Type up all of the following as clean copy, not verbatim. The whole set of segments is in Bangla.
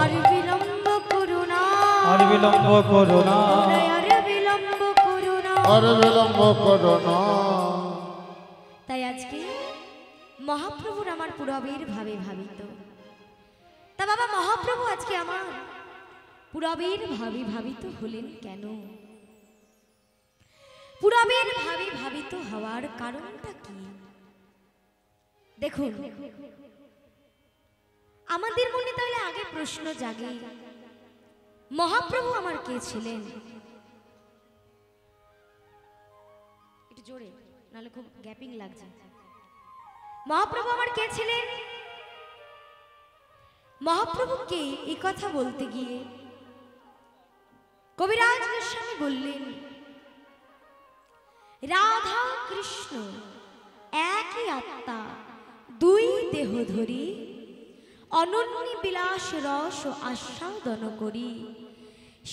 আর বিলম্ব করো না, আর বিলম্ব করো না, আর বিলম্ব করো না, আর বিলম্ব করো না। তাই আজকে মহাপ্রভুর আমার পুরবের ভাবে ভাবিত। তা বাবা মহাপ্রভু আজকে আমার পুরবের ভাবে ভাবিত হলেন কেন? পুরবের ভাবে ভাবিত হওয়ার কারণটা কি? দেখুন, আমাদের মনে তাহলে আগে প্রশ্ন জাগে, মহাপ্রভু আমার কে ছিলেন? একটু জোরে, নাহলে খুব গ্যাপিং লাগছে। মহাপ্রভু আমার কে ছিলেন? মহাপ্রভুকে এই কথা বলতে গিয়ে কবিরাজ গোস্বামী বললেন, রাধা কৃষ্ণ একই আত্মা, দুই দেহ ধরি, অনন্য বিলাস রস আস্বাদন করি,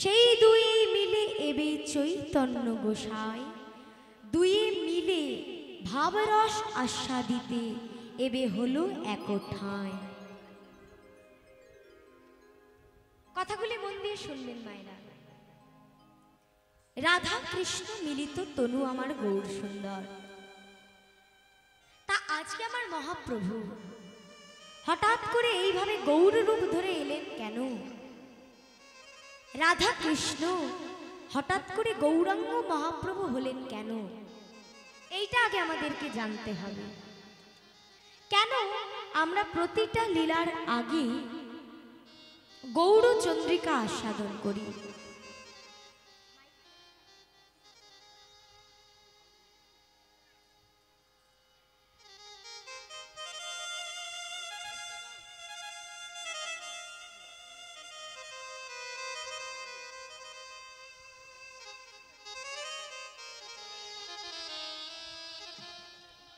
সেই দুই মিলে এবে চৈতন্য গোসাই, দুই মিলে ভাবরস আস্বাদিতে এবে হলো একঠায়। কথাগুলি মন দিয়ে শুনবেন মায়েরা। রাধা কৃষ্ণ মিলিত তনু আমার গৌর সুন্দর। তা আজকে আমার মহাপ্রভু হঠাৎ করে এইভাবে গৌর রূপ ধরে এলেন কেন? রাধা কৃষ্ণ হঠাৎ করে গৌরাঙ্গ মহাপ্রভু হলেন কেন? এইটা আগে আমাদেরকে জানতে হবে। কেন আমরা প্রতিটা লীলার আগে গৌর চন্দ্রিকা আস্বাদন করি?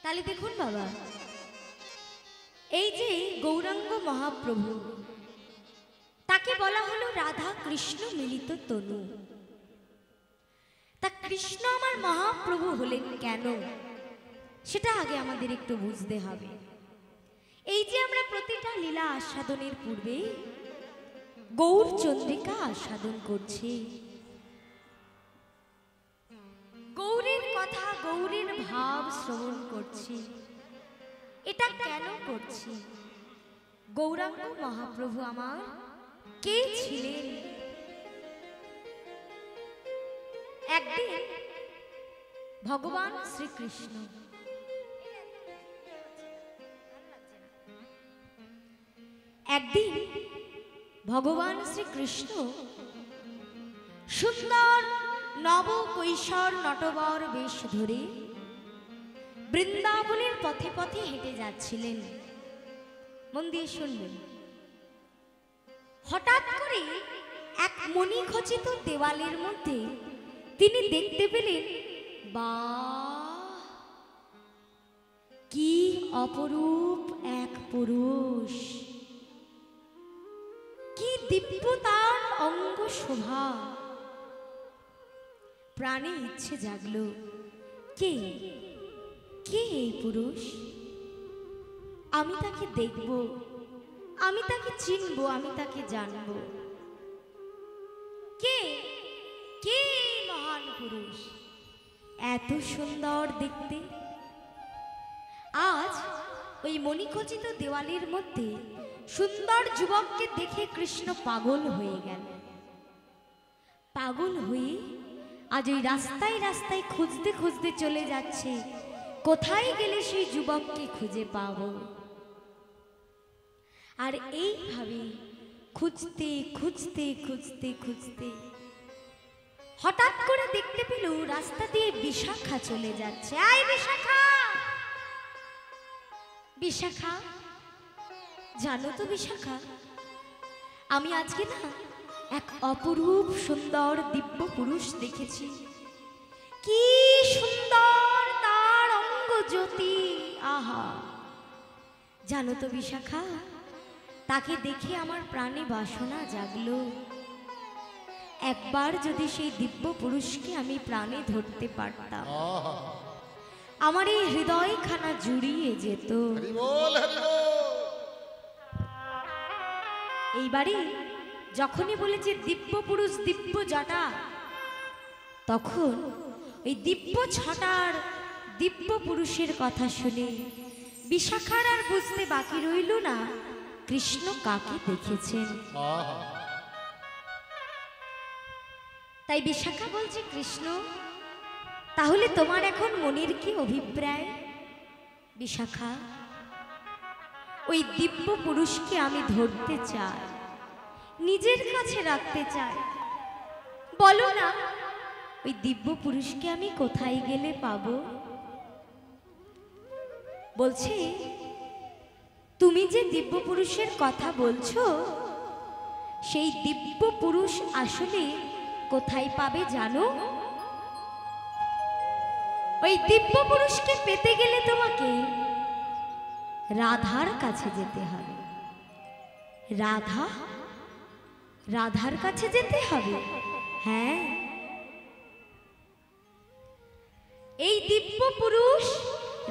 তাহলে দেখুন বাবা, এই যে গৌরাঙ্গ মহাপ্রভু, তাকে বলা হলো রাধা কৃষ্ণ মিলিত তনু। তা কৃষ্ণ আমার মহাপ্রভু হলেন কেন, সেটা আগে আমাদের একটু বুঝতে হবে। এই যে আমরা প্রতিটা লীলা আস্বাদনের পূর্বে গৌর চন্দ্রিকা আস্বাদন করছি, গৌরের কথা গৌরের ভাব শ্রবণ করছি, এটা কেন করছি? গৌরাঙ্গ মহাপ্রভু আমার কে ছিলেন? একদিন ভগবান শ্রীকৃষ্ণ সুন্দর নব কৈশোর নটবর বেশ ধরে বৃন্দাবনের পথে পথে হেঁটে যাচ্ছিলেন। মন দিয়ে শুনবেন। হঠাৎ করে এক মণিখচিত দেওয়ালের মধ্যে তিনি দেখতে পেলেন, বাহ, কি অপরূপ এক পুরুষ, কি দিব্য তার অঙ্গ শোভা। প্রাণে ইচ্ছে জাগলো, কে কে এই পুরুষ? আমি তাকে দেখব, আমি তাকে চিনব, আমি তাকে জানব। কে কে মহান পুরুষ, এত সুন্দর দেখতে? আজ ওই মণিখচিত দেওয়ালের মধ্যে সুন্দর যুবককে দেখে কৃষ্ণ পাগল হয়ে গেল। পাগল হয়ে আজ ওই রাস্তায় রাস্তায় খুঁজতে খুঁজতে চলে যাচ্ছে, কোথায় গেলে সেই যুবককে খুঁজে পাবো। আর এইভাবে খুঁজতে খুঁজতে খুঁজতে খুঁজতে হঠাৎ করে দেখতে পেল রাস্তা দিয়ে বিশাখা চলে যাচ্ছে। আয় বিশাখা, বিশাখা, জানো তো বিশাখা, আমি আজকে না এক অপরূপ সুন্দর দিব্য পুরুষ দেখেছি। কি সুন্দর তার অঙ্গ জ্যোতি, আহা! জানো তো বিশাখা, তাকে দেখে আমার প্রাণে বাসনা জাগলো। একবার যদি সেই দিব্য পুরুষকে আমি প্রাণে ধরতে পারতাম, আমার এই হৃদয়খানা জুড়িয়ে যেত। এইবারে যখনই বলেছে দিব্য পুরুষ দিব্য জটা, তখন ওই দিব্য ছটার দিব্য পুরুষের কথা শুনে বিশাখার আর বুঝতে বাকি রইল না কৃষ্ণ কাকে দেখেছেন। তাই বিশাখা বলছে, কৃষ্ণ তাহলে তোমার এখন মনের কি অভিপ্রায়? বিশাখা, ওই দিব্য পুরুষকে আমি ধরতে চাই, নিজের কাছে রাখতে চাই। বলো না, ওই দিব্য পুরুষকে আমি কোথায় গেলে পাবো? বলছে, তুমি যে দিব্য পুরুষের কথা বলছো, সেই দিব্য পুরুষ আসলে কোথায় পাবে জানো? ওই দিব্য পুরুষকে পেতে গেলে তোমাকে রাধার কাছে যেতে হবে। রাধা? রাধার কাছে যেতে হবে? হ্যাঁ, এই দিব্য পুরুষ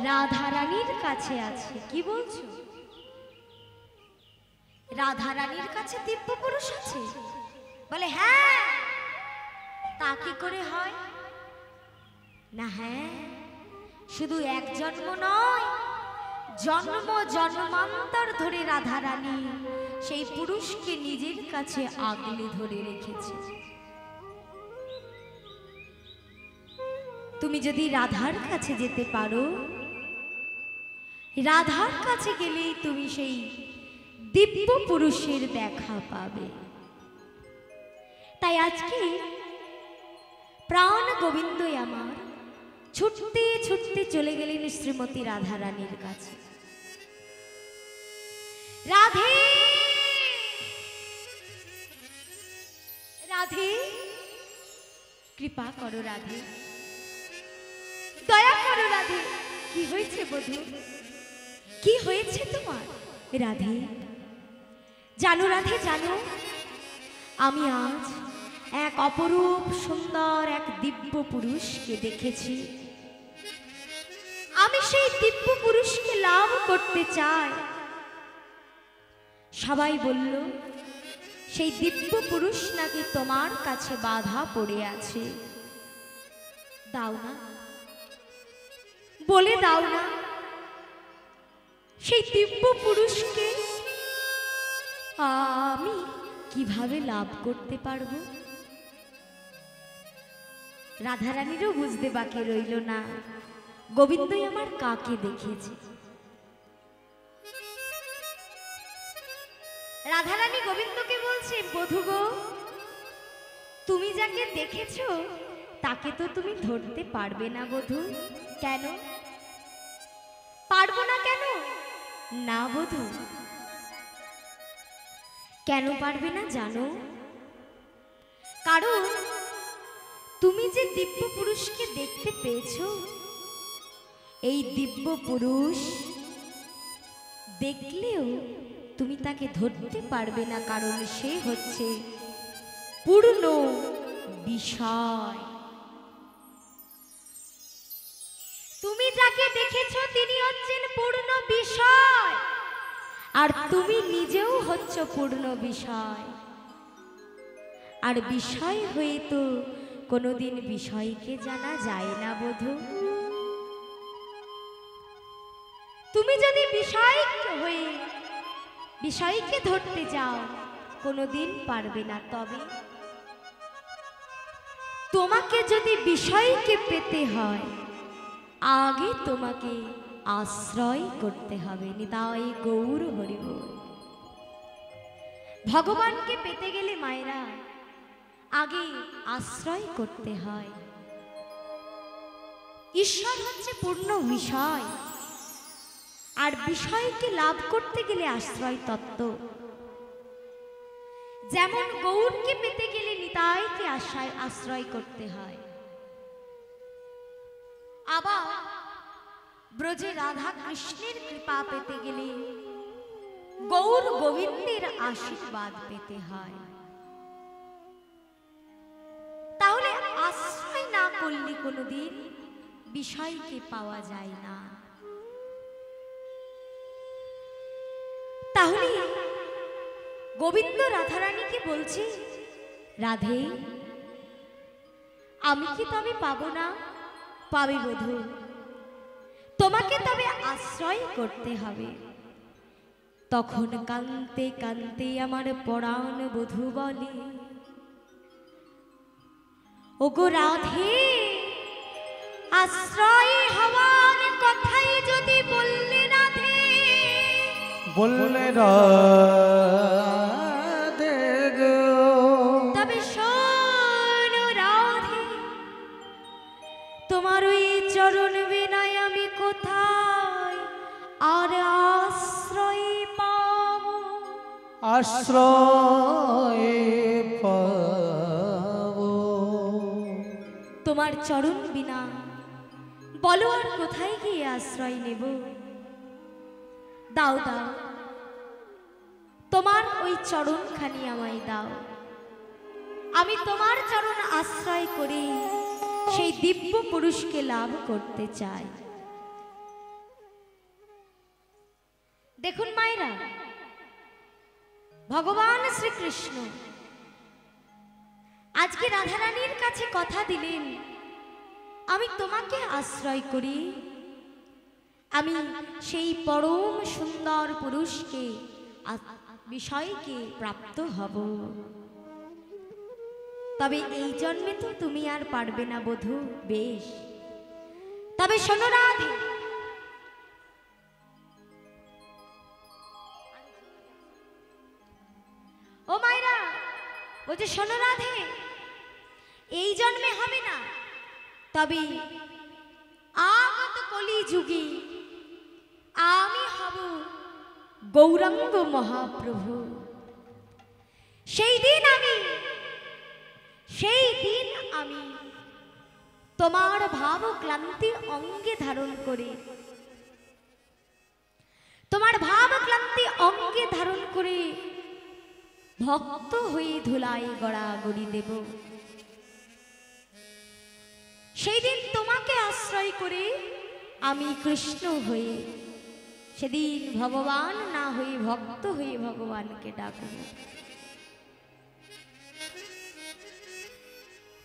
রাধারানীর কাছে আছে। কি বলছো? রাধারানীর কাছে দিব্য পুরুষ আছে? বলে হ্যাঁ। তা কি করে হয়? না, হ্যাঁ, শুধু এক জন্ম নয়, জন্ম জন্মান্তর ধরে রাধারানী সেই পুরুষকে নিজের কাছে আগলে ধরে রেখেছে। তুমি যদি রাধার কাছে যেতে পারো, রাধার কাছে গেলেই তুমি সেই দিব্য পুরুষের দেখা পাবে। তাই আজকে প্রাণ গোবিন্দই আমার ছুটতে ছুটতে চলে গেলেন শ্রীমতী রাধারানীর কাছে। রাধে রাধে, কৃপা করো রাধে, দয়া করো রাধে। কি হয়েছে বধূ? কি হয়েছে তোমার? রাধে, জানো রাধে, জানো আমি আজ এক অপরূপ সুন্দর এক দিব্য পুরুষকে দেখেছি। আমি সেই দিব্য পুরুষকে লাভ করতে চাই। সবাই বলল সেই দিব্য পুরুষ নাকি তোমার কাছে বাধা পড়ে আছে। দাও না, বলে দাও না, সেই দিব্য পুরুষকে আমি কিভাবে লাভ করতে পারবো? রাধারানীরও বুঝতে বাকি রইল না গোবিন্দই আমার কাকে দেখেছে। রাধারানী গোবিন্দকে বলছে, বধূ গো, তুমি যাকে দেখেছো তাকে তো তুমি ধরতে পারবে না বধূ। কেন পারবো না? কেন না বধূ, কেন পারবে না জানো? কারণ তুমি যে দিব্য পুরুষকে দেখতে পেয়েছো, এই দিব্য পুরুষ দেখলেও তুমি তাকে ধরতে পারবে না, কারণ সে হচ্ছে পূর্ণ বিষয়। তুমি যাকে দেখেছো তিনি হচ্ছেন পূর্ণ বিষয়, আর তুমি নিজেও হচ্ছ পূর্ণ বিষয়। আর বিষয় হয়ে তো কোনোদিন বিষয়কে জানা যায় না বধূ। তুমি যদি বিষয় হয়ে বিষয়কে ধরতে যাও কোনোদিন পারবে না। তবে তোমাকে যদি বিষয়কে পেতে হয়, আগে তোমাকে আশ্রয় করতে হবে। নিতাই গৌর হরি বল। ভগবানকে পেতে গেলে মায়েরা আগে আশ্রয় করতে হয়। ঈশ্বর হচ্ছে পূর্ণ বিষয়, আর বিষয়কে লাভ করতে গেলে আশ্রয় তত্ত্ব। যেমন গৌরকে পেতে গেলে নিতাইকে আশ্রয় করতে হয়, আবার ব্রজে রাধা কৃষ্ণের কৃপা পেতে গেলে গৌর গোবিন্দের আশীর্বাদ পেতে হয়। তাহলে আশ্রয় না করলে কোনোদিন বিষয়কে পাওয়া যায় না। তাহলে গোবিন্দ রাধারানীকে বলছে, রাধে আমি কি তবে পাবো না? পাবে বধূ, তোমাকে তবে আশ্রয় করতে হবে। তখন কান্তে কান্তে আমার পরাণ বধূ বলে, ওগো রাধে, আশ্রয় হওয়ার কথাই যদি বললে রাধে, বললে রাধে গো, তবে শোনো রাধে, তোমার ওই চরণ বিনায় আমি কোথায় আর আশ্রয় পাবো? আশ্রয় পাবো। তোমার চরণ বিনা বলো আর কোথায় গিয়ে আশ্রয় নেব? দাও দাও, তোমার ওই চরণখানি আমায় দাও। আমি তোমার চরণ আশ্রয় করে সেই দিব্য পুরুষকে লাভ করতে চাই। দেখুন মায়েরা, ভগবান শ্রীকৃষ্ণ আজকে রাধারানীর কাছে কথা দিলেন, আমি তোমাকে আশ্রয় করি, আমি সেই পরম সুন্দর পুরুষকে বিষয়কে প্রাপ্ত হব। তবে এই জন্মে তো তুমি আর পারবে না বধূ, বেশ, তবে শোনো রাধে, ও মায়েরা বলছে, শোনো রাধে, এই জন্মে হবে না, তবে আগত কলি যুগে আমি হব গৌরাঙ্গ মহাপ্রভু। সেই দিন আমি তোমার ভাব ক্লান্তি অঙ্গে ধারণ করে, তোমার ভাব ক্লান্তি অঙ্গে ধারণ করে ভক্ত হয়ে ধুলায় গড়াগড়ি দেব। সেই দিন তোমাকে আশ্রয় করে আমি কৃষ্ণ হয়ে, সেদিন ভগবান না হয়ে ভক্ত হয়ে ভগবানকে ডাকব।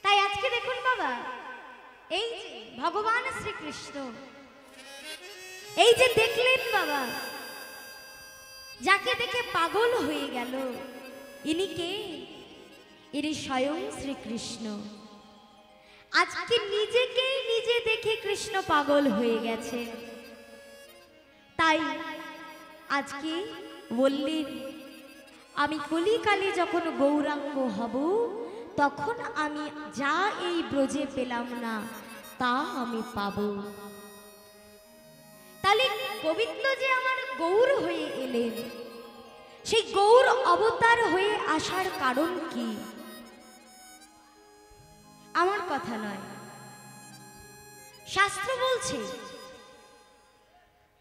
তাই আজকে দেখুন বাবা, এই যে ভগবান শ্রীকৃষ্ণ, এই যে দেখলেন বাবা, যাকে দেখে পাগল হয়ে গেল, ইনি কে? ইনি স্বয়ং শ্রীকৃষ্ণ। আজকে নিজেকেই নিজে দেখে কৃষ্ণ পাগল হয়ে গেছে। তাই আজকে বললেন, আমি কলিকালে যখন গৌরাঙ্গ হব, তখন আমি যা এই ব্রজে পেলাম না তা আমি পাব। তাহলে গোবিন্দ যে আমার গৌর হয়ে এলেন, সেই গৌর অবতার হয়ে আসার কারণ কি? আমার কথা নয়, শাস্ত্র বলছে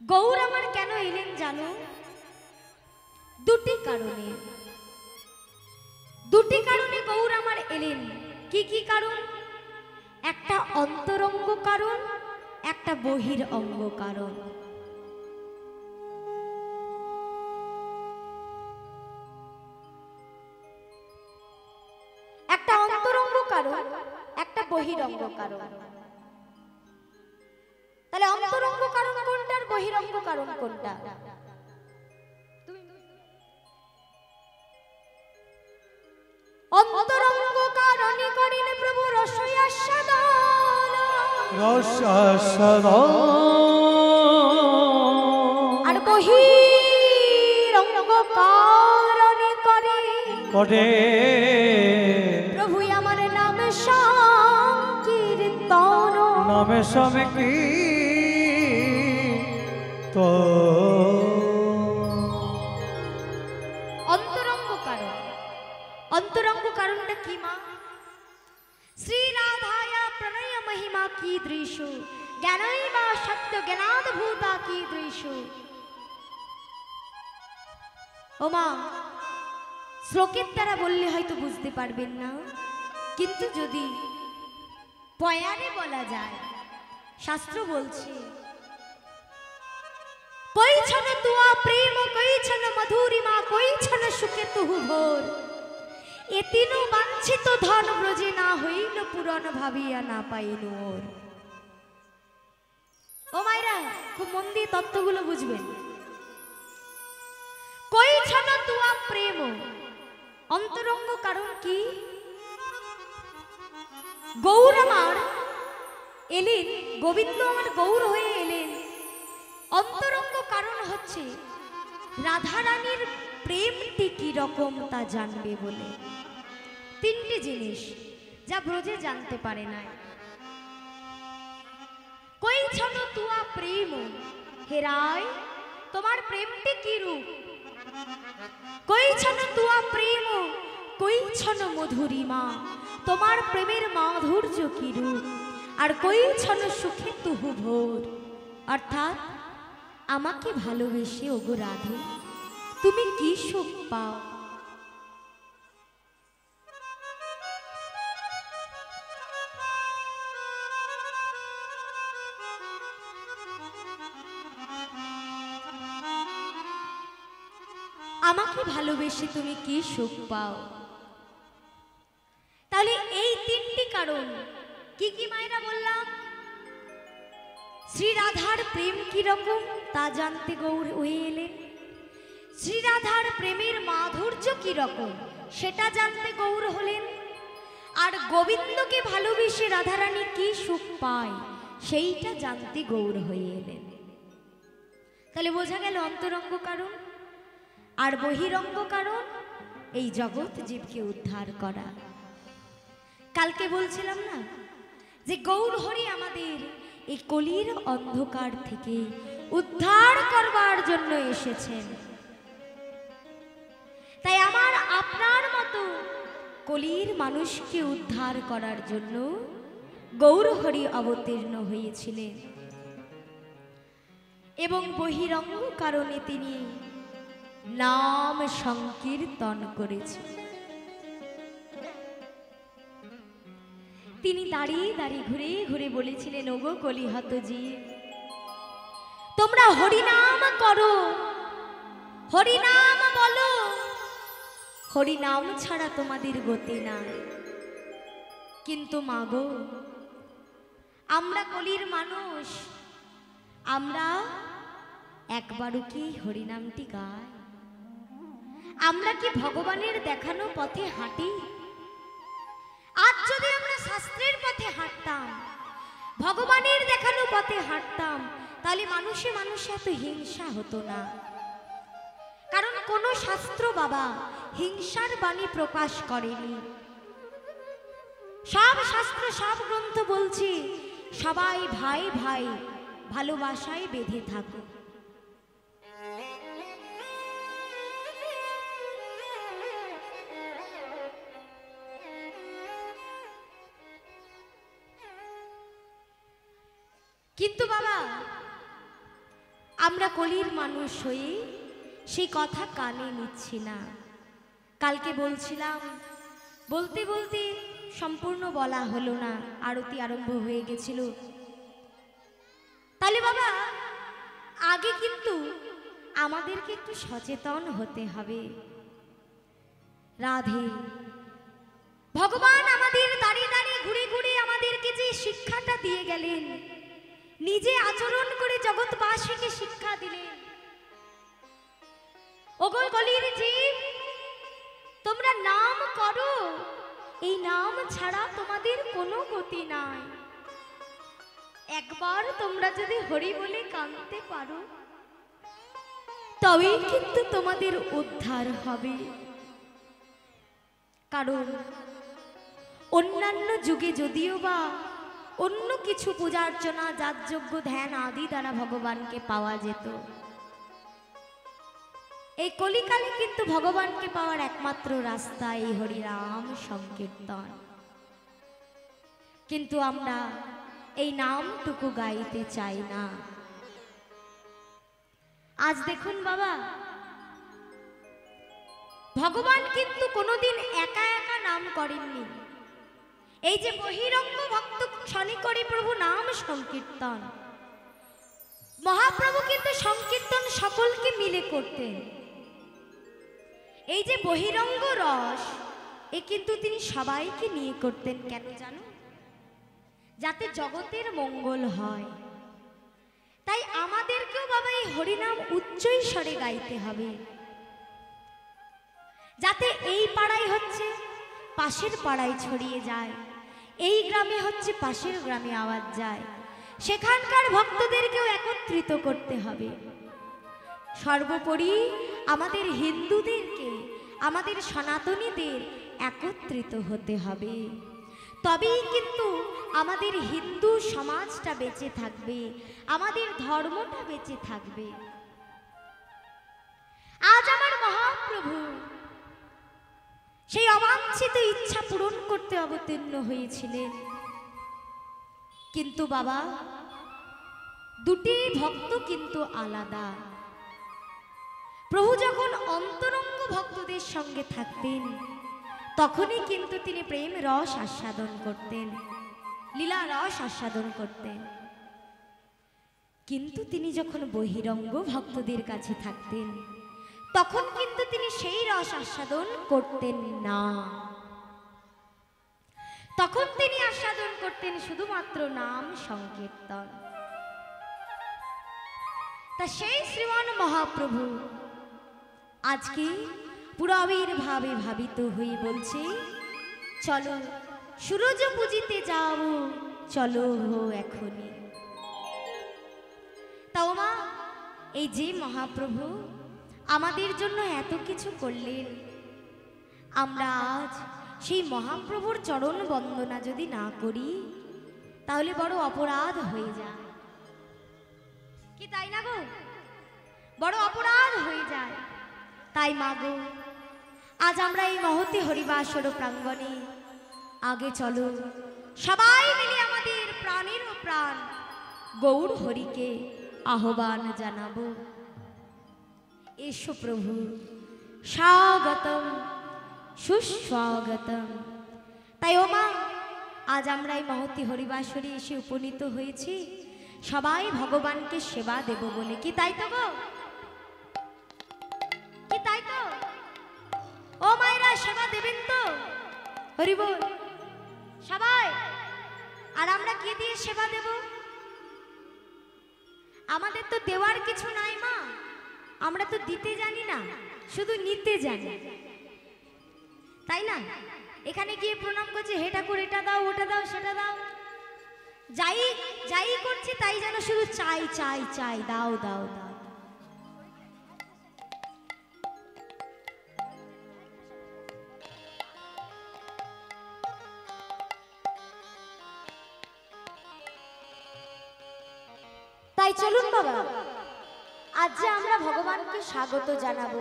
গৌর আমার কেন এলেন জানো? দুটি কারণে। দুটি কারণে গৌর আমার এলেন। কি কি কারণ? একটা অন্তরঙ্গ কারণ, একটা বহির অঙ্গ কারণ। একটা অন্তরঙ্গ কারণ, একটা বহিরঙ্গ কারণ। তাহলে অন্তরঙ্গ কারণ কোনটা আর বহিরঙ্গ কারণ কোনটা? অন্তরঙ্গ কারণে করিলে প্রভু রসই আস্বাদন, আর বহিরঙ্গ কারণে করে প্রভু আমার নাম সংকীর্তন। নামে সবে কি তো অন্তরঙ্গ কারণ। অন্তরঙ্গ কারণটা কি মা? শ্রী রাধায়া প্রণয় মহিমা কি দৃশ্য, জ্ঞানৈবা সত্য জ্ঞানাদ্ভূতা কি দৃশ্য। ও মা, শ্লোকের দ্বারা বললে হয়তো বুঝতে পারবেন না, কিন্তু যদি পয়ারে বলা যায়, শাস্ত্র বলছে कोई छन तुआ प्रेम कोई छन मधुरिमा कोई छन सुखे तुहु भोर ए तीनों वांछित धन ब्रजे ना हইল পুরন ভাবিয়া না পাইনু ওর। ও মাইরা খুব মন দিয়ে তত্ত্বগুলো বুঝবেন। কই ছন তুয়া প্রেম অন্তরঙ্গ কারণ কি? গৌর আমার এলেন, গোবিন্দ আমার গৌর হয়ে এলেন, অন্তরঙ্গ কারণ হচ্ছে রাধারানীর প্রেমটি কি রকম তা জানবে বলে। তিনটি জিনিস যা ব্রজে জানতে পারে না। কই ছন তুয়া প্রেম, হে রায় তোমার প্রেমটি কি রূপ? কই ছন তুয়া প্রেম কই ছন মধুরিমা, তোমার প্রেমের মাধুর্য কি রূপ? আর কই ছন সুখে তুহু ভোর, অর্থাৎ আমাকে ভালোবেসে ওগো রাধে তুমি কি সুখ পাও? আমাকে ভালোবেসে তুমি কি সুখ পাও? তাহলে এই তিনটি কারণ কি কি মায়েরা বললাম? শ্রী রাধার প্রেম কি রকম তা জানতে গৌর হয়ে এলেন, শ্রী রাধার প্রেমের মাধুর্য কি রকম সেটা জানতে গৌর হলেন, আর গোবিন্দকে ভালোবেসে রাধারানী কি সুখ পায় সেইটা জানতে গৌর হয়ে এলেন। তাহলে বোঝা গেল অন্তরঙ্গ কারণ আর বহিরঙ্গ কারণ এই জগৎ জীবকে উদ্ধার করা। কালকে বলছিলাম না যে গৌর হরি আমাদের এই কলির অন্ধকার থেকে উদ্ধার করবার জন্য এসেছেন। তাই আমার আপনার মতো কলির মানুষকে উদ্ধার করার জন্য গৌর হরি অবতীর্ণ হয়েছিলেন এবং বহিরঙ্গ কারণে তিনি নাম সংকীর্তন করেছেন। তিনি দাঁড়িয়ে দাঁড়িয়ে ঘুরে ঘুরে বলেছিলেন, ওগো কলিহত জীব তোমরা হরিনাম করো, হরিনাম বলো, হরিনাম ছাড়া তোমাদের গতি নাই। কিন্তু মাগো আমরা কলির মানুষ, আমরা একবারও কি হরিনামটি গাই? আমরা কি ভগবানের দেখানো পথে হাঁটি? আজ যদি আমরা শাস্ত্রের পথে হাঁটতাম, ভগবানের দেখানো পথে হাঁটতাম, তাহলে মানুষে মানুষে এত হিংসা হতো না। কারণ কোনো শাস্ত্র বাবা হিংসার বাণী প্রকাশ করেনি। সব শাস্ত্র সব গ্রন্থ বলছে সবাই ভাই ভাই ভালোবাসায় বেঁধে থাকো। কিন্তু বাবা আমরা কলির মানুষ হয়ে সেই কথা কানে নিচ্ছি না। কালকে বলছিলাম, বলতে বলতে সম্পূর্ণ বলা হলো না, আরতি আরম্ভ হয়ে গেছিল। তাহলে বাবা আগে কিন্তু আমাদেরকে একটু সচেতন হতে হবে। রাধে ভগবান আমাদের দাঁড়িয়ে দাঁড়িয়ে ঘুরে ঘুরে আমাদেরকে যে শিক্ষাটা দিয়ে গেলেন, নিজে আচরণ করে জগৎবাসীকে শিক্ষা দিলেন। ওগো কলির জীব তোমরা নাম করো, এই নাম ছাড়া তোমাদের কোনো গতি নাই। একবার তোমরা যদি হরি বলে কাঁদতে পারো তবেই কিন্তু তোমাদের উদ্ধার হবে। কারণ অন্যান্য যুগে যদিও বা অন্য কিছু পূজা অর্চনা যাগযজ্ঞ ধ্যান আদি দ্বারা ভগবানকে পাওয়া যেত, এই কলিকালে কিন্তু ভগবানকে পাওয়ার একমাত্র রাস্তা এই হরিনাম সংকীর্তন। কিন্তু আমরা এই নামটুকু গাইতে চাই না। আজ দেখুন বাবা, ভগবান কিন্তু কোনোদিন একা একা নাম করেননি। এই যে বহিরঙ্গ ভক্ত ক্ষণে করে প্রভু নাম সংকীর্তন, মহাপ্রভু কিন্তু সংকীর্তন সকলকে মিলে করতেন। এই যে বহিরঙ্গ রস, এ কিন্তু তিনি সবাইকে নিয়ে করতেন। কেন জানো? যাতে জগতের মঙ্গল হয়। তাই আমাদেরকেও বাবা এই হরিনাম উচ্চই স্বরে গাইতে হবে, যাতে এই পাড়ায় হচ্ছে পাশের পাড়ায় ছড়িয়ে যায়, এই গ্রামে হচ্ছে পাশের গ্রামে আওয়াজ যায়, সেখানকার ভক্তদেরকেও একত্রিত করতে হবে। সর্বোপরি আমাদের হিন্দুদেরকে, আমাদের সনাতনীদের একত্রিত হতে হবে। তবেই কিন্তু আমাদের হিন্দু সমাজটা বেঁচে থাকবে, আমাদের ধর্মটা বেঁচে থাকবে। আজ আমার মহাপ্রভু সেই অবাঞ্ছিত ইচ্ছা পূরণ করতে অবতীর্ণ হয়েছিলেন। কিন্তু বাবা, দুটি ভক্ত কিন্তু আলাদা। প্রভু যখন অন্তরঙ্গ ভক্তদের সঙ্গে থাকতেন, তখনই কিন্তু তিনি প্রেম রস আস্বাদন করতেন, লীলা রস আস্বাদন করতেন। কিন্তু তিনি যখন বহিরঙ্গ ভক্তদের কাছে থাকতেন, তখন কিন্তু তিনি সেই রস আস্বাদন করতেন না। তখন তিনি আস্বাদন করতেন শুধুমাত্র নাম সংকীর্তন। তা সেই শ্রীমান মহাপ্রভু আজকে পুরবীর ভাবে ভাবিত হয়ে বলছে, চলো সূরজ পুজিতে যাও, চলো হো এখনই। তাও মা, এই যে মহাপ্রভু আমাদের জন্য এত কিছু করলেন, আমরা আজ সেই মহাপ্রভুর চরণ বন্দনা যদি না করি, তাহলে বড় অপরাধ হয়ে যায়। কি তাই না গো? বড় অপরাধ হয়ে যায়। তাই মা গো, আজ আমরা এই মহতি হরিবাসর প্রাঙ্গণে আগে চলো সবাই মিলে আমাদের প্রাণের প্রাণ গৌর হরিকে আহ্বান জানাবো। এসো প্রভু, স্বাগতম সুস্বাগতম। তাই ও মা, আজ আমরা এই মহতি হরিবাসরে এসে উপনীত হয়েছি সবাই ভগবানকে সেবা দেব বলে। কি তাই তো গো? কি তাই তো? ও মায়েরা সেবা দেবেন তো? হরি বল সবাই। আর আমরা কি দিয়ে সেবা দেব? আমাদের তো দেওয়ার কিছু নাই মা, আমরা তো দিতে জানি না, শুধু নিতে জানি, তাই না? এখানে গিয়ে প্রণাম করছে, হে ঠাকুর এটা দাও, ওটা দাও, সেটা দাও, যাই যাই করছি তাই যেন শুধু চাই চাই চাই, দাও দাও দাও। তাই চলুন বাবা, আজ যে আমরা ভগবানকে স্বাগত জানাবো।